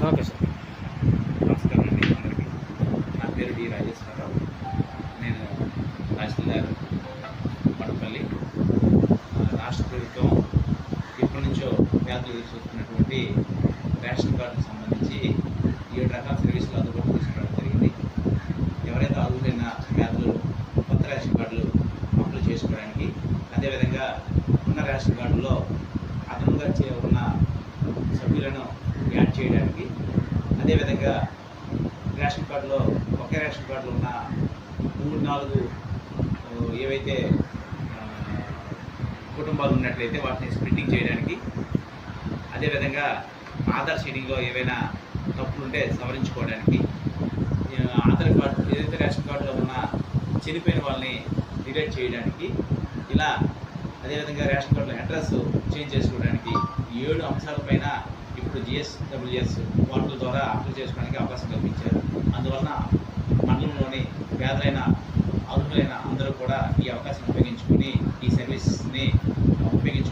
Okay sir. నమస్కారం అండి అందరికీ. నా పేరు డి రాజేశ్వరరావు. నేను తహసీల్దార్ మడపల్లి. రాష్ట్ర ప్రభుత్వం ఎప్పటి నుంచో పేదలు ఎదుర్కొంటున్నటువంటి రేషన్ కార్డుకు సంబంధించి 7 రకాల సర్వీసులు అందుబాటులో తీసుకురావడం జరిగింది. ఎవరైతే అర్హులైన పేదలు కొత్త రేషన్ కార్డులు అప్లై చేసుకోవడానికి, అదేవిధంగా ఉన్న రేషన్ కార్డులో అదనంగా ఉన్న సభ్యులను యాడ్ చేయడానికి, అదేవిధంగా రేషన్ కార్డులో ఒకే రేషన్ కార్డులో ఉన్న 3-4 ఏవైతే కుటుంబాలు ఉన్నట్లయితే వాటిని స్ప్లిట్టింగ్ చేయడానికి, అదేవిధంగా ఆధార్ షీటింగ్లో ఏవైనా తప్పులుంటే సవరించుకోవడానికి, ఆధార్ కార్డు ఏదైతే రేషన్ కార్డులో ఉన్న చనిపోయిన వాళ్ళని డిలీట్ చేయడానికి, ఇలా అదేవిధంగా రేషన్ కార్డులో అడ్రస్ చేంజ్ చేసుకోవడానికి 7 అంశాలపైన ఇప్పుడు GSWS పోర్టల్ ద్వారా అప్లై చేసుకోవడానికి అవకాశం కల్పించారు. అందువలన మండలంలోని పేదలైన అర్హులైన అందరూ కూడా ఈ అవకాశం ఉపయోగించుకొని ఈ సర్వీస్ని ఉపయోగించుకోవాలి.